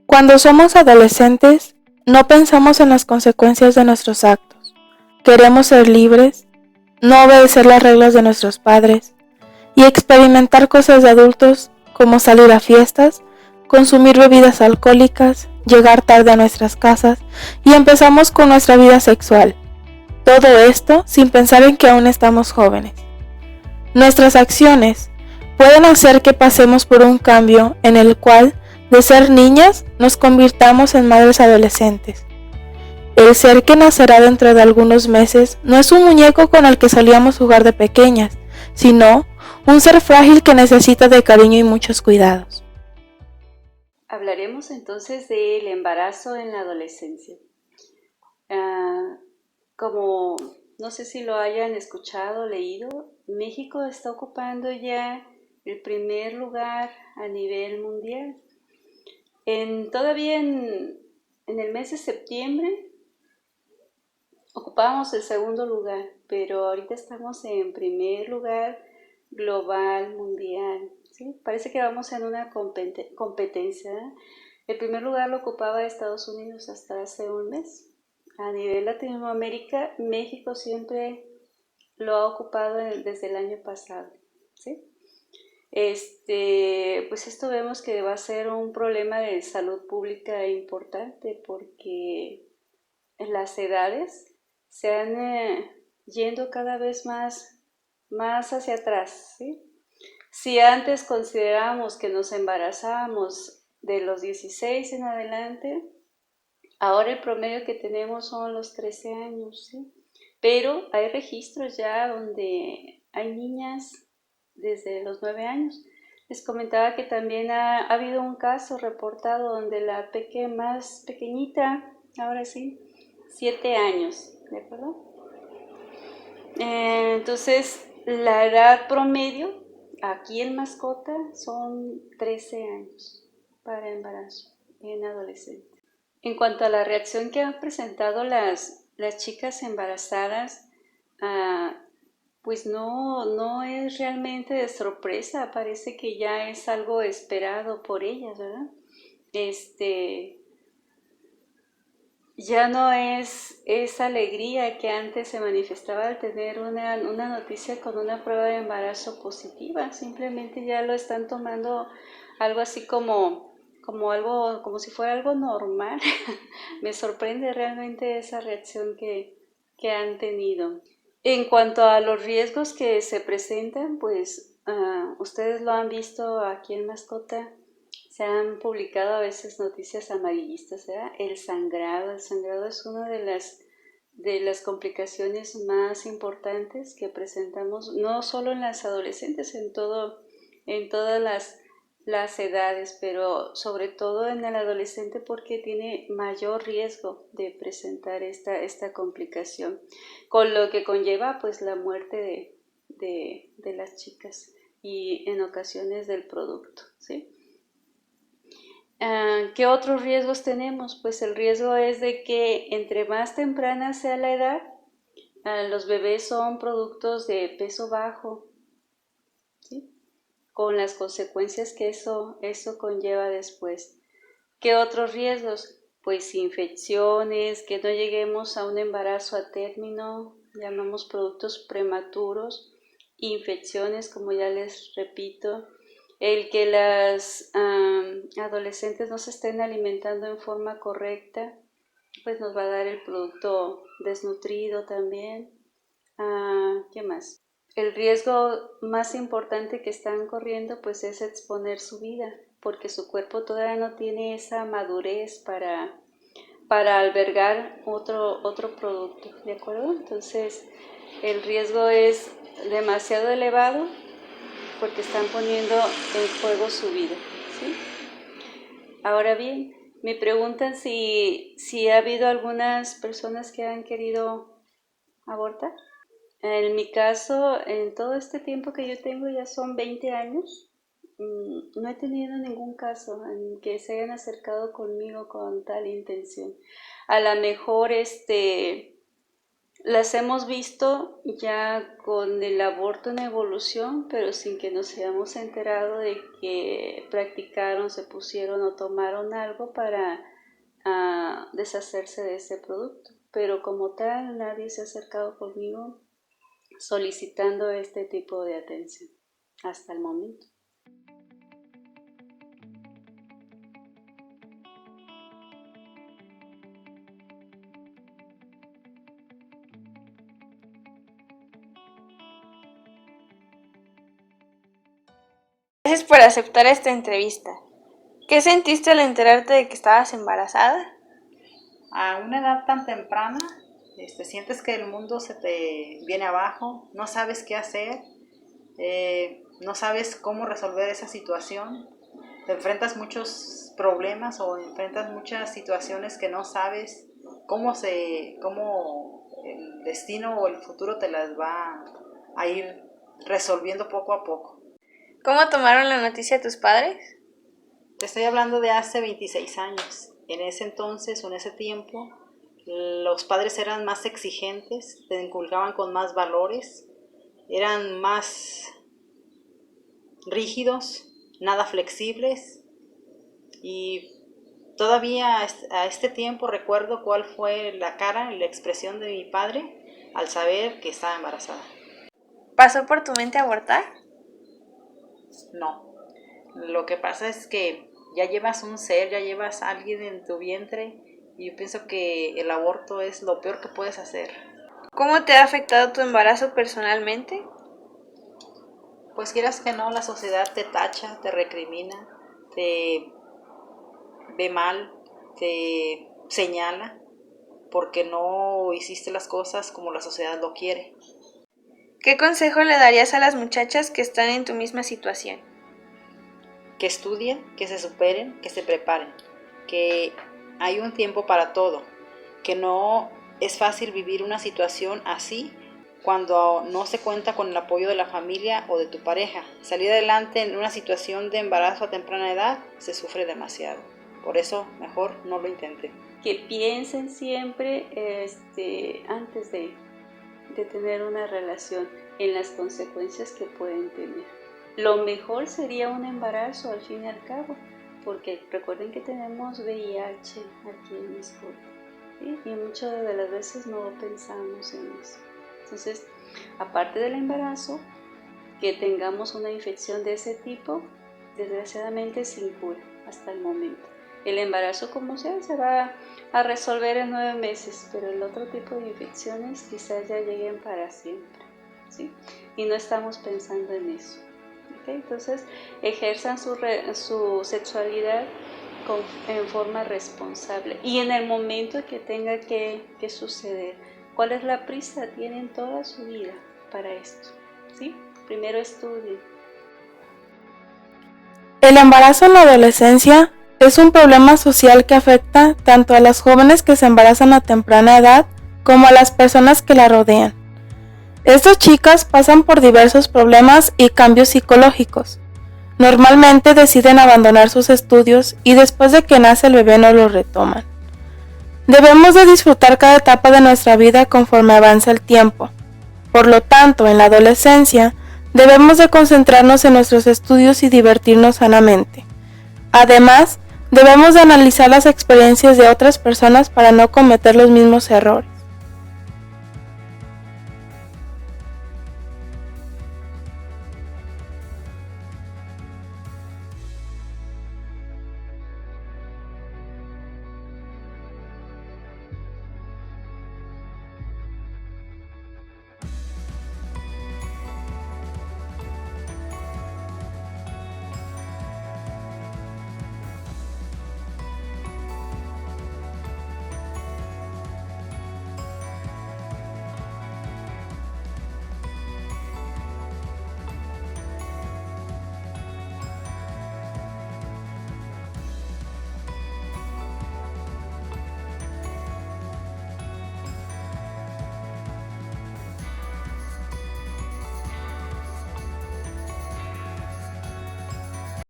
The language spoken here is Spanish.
Cuando somos adolescentes, no pensamos en las consecuencias de nuestros actos. Queremos ser libres, no obedecer las reglas de nuestros padres y experimentar cosas de adultos como salir a fiestas, consumir bebidas alcohólicas, llegar tarde a nuestras casas y empezamos con nuestra vida sexual. Todo esto sin pensar en que aún estamos jóvenes. Nuestras acciones pueden hacer que pasemos por un cambio en el cual de ser niñas nos convirtamos en madres adolescentes. El ser que nacerá dentro de algunos meses no es un muñeco con el que solíamos jugar de pequeñas, sino un ser frágil que necesita de cariño y muchos cuidados. Hablaremos entonces del embarazo en la adolescencia. Como no sé si lo hayan escuchado o leído, México está ocupando ya el primer lugar a nivel mundial. Todavía en el mes de septiembre ocupábamos el segundo lugar, pero ahorita estamos en primer lugar global, mundial. ¿Sí? Parece que vamos en una competencia. El primer lugar lo ocupaba Estados Unidos hasta hace un mes. A nivel Latinoamérica, México siempre lo ha ocupado desde el año pasado. ¿Sí? Pues esto vemos que va a ser un problema de salud pública importante porque las edades se han yendo cada vez más hacia atrás, ¿sí? Si antes considerábamos que nos embarazamos de los 16 en adelante, ahora el promedio que tenemos son los 13 años, ¿sí? Pero hay registros ya donde hay niñas desde los 9 años. Les comentaba que también ha habido un caso reportado donde la más pequeñita, ahora sí, 7 años, ¿de acuerdo? Entonces, la edad promedio aquí en mascota son 13 años para embarazo en adolescente. En cuanto a la reacción que han presentado las chicas embarazadas, pues no es realmente de sorpresa, parece que ya es algo esperado por ellas, ¿verdad? Ya no es esa alegría que antes se manifestaba al tener una noticia con una prueba de embarazo positiva, simplemente ya lo están tomando algo así como algo, como si fuera algo normal. Me sorprende realmente esa reacción que han tenido. En cuanto a los riesgos que se presentan, pues ustedes lo han visto aquí en Mascota, se han publicado a veces noticias amarillistas, ¿verdad? El sangrado es una de las complicaciones más importantes que presentamos, no solo en las adolescentes, en todas las edades, pero sobre todo en el adolescente porque tiene mayor riesgo de presentar esta complicación, con lo que conlleva pues la muerte de las chicas y en ocasiones del producto, ¿sí? ¿Qué otros riesgos tenemos? Pues el riesgo es de que entre más temprana sea la edad, los bebés son productos de peso bajo, ¿sí? Con las consecuencias que eso conlleva después. ¿Qué otros riesgos? Pues infecciones, que no lleguemos a un embarazo a término, llamamos productos prematuros, infecciones, como ya les repito, el que las adolescentes no se estén alimentando en forma correcta, pues nos va a dar el producto desnutrido también. ¿Qué más? El riesgo más importante que están corriendo pues es exponer su vida, porque su cuerpo todavía no tiene esa madurez para albergar otro producto, ¿de acuerdo? Entonces el riesgo es demasiado elevado porque están poniendo en juego su vida, ¿sí? Ahora bien, me preguntan si ha habido algunas personas que han querido abortar. En mi caso, en todo este tiempo que yo tengo, ya son 20 años, no he tenido ningún caso en que se hayan acercado conmigo con tal intención. A lo mejor las hemos visto ya con el aborto en evolución, pero sin que nos hayamos enterado de que practicaron, se pusieron o tomaron algo para deshacerse de ese producto. Pero como tal, nadie se ha acercado conmigo solicitando este tipo de atención hasta el momento. Gracias por aceptar esta entrevista. ¿Qué sentiste al enterarte de que estabas embarazada? A una edad tan temprana, sientes que el mundo se te viene abajo, no sabes qué hacer, no sabes cómo resolver esa situación, te enfrentas muchos problemas o enfrentas muchas situaciones que no sabes cómo el destino o el futuro te las va a ir resolviendo poco a poco. ¿Cómo tomaron la noticia tus padres? Te estoy hablando de hace 26 años. En ese entonces o en ese tiempo, los padres eran más exigentes, te inculcaban con más valores, eran más rígidos, nada flexibles, y todavía a este tiempo recuerdo cuál fue la cara y la expresión de mi padre al saber que estaba embarazada. ¿Pasó por tu mente abortar? No, lo que pasa es que ya llevas un ser, ya llevas a alguien en tu vientre, y yo pienso que el aborto es lo peor que puedes hacer. ¿Cómo te ha afectado tu embarazo personalmente? Pues quieras que no, la sociedad te tacha, te recrimina, te ve mal, te señala porque no hiciste las cosas como la sociedad lo quiere. ¿Qué consejo le darías a las muchachas que están en tu misma situación? Que estudien, que se superen, que se preparen, que hay un tiempo para todo, que no es fácil vivir una situación así cuando no se cuenta con el apoyo de la familia o de tu pareja. Salir adelante en una situación de embarazo a temprana edad se sufre demasiado. Por eso mejor no lo intenten. Que piensen siempre antes de tener una relación en las consecuencias que pueden tener. Lo mejor sería un embarazo al fin y al cabo, porque recuerden que tenemos VIH aquí en Misco, ¿sí? Y muchas de las veces no pensamos en eso. Entonces, aparte del embarazo, que tengamos una infección de ese tipo, desgraciadamente sin cura hasta el momento. El embarazo, como sea, se va a resolver en 9 meses, pero el otro tipo de infecciones quizás ya lleguen para siempre, ¿sí? Y no estamos pensando en eso. ¿Okay? Entonces, ejerzan su sexualidad en forma responsable y en el momento que tenga que suceder. ¿Cuál es la prisa? Tienen toda su vida para esto, ¿sí? Primero estudien. El embarazo en la adolescencia es un problema social que afecta tanto a las jóvenes que se embarazan a temprana edad como a las personas que la rodean. Estas chicas pasan por diversos problemas y cambios psicológicos. Normalmente deciden abandonar sus estudios y después de que nace el bebé no los retoman. Debemos de disfrutar cada etapa de nuestra vida conforme avanza el tiempo. Por lo tanto, en la adolescencia, debemos de concentrarnos en nuestros estudios y divertirnos sanamente. Además, debemos de analizar las experiencias de otras personas para no cometer los mismos errores.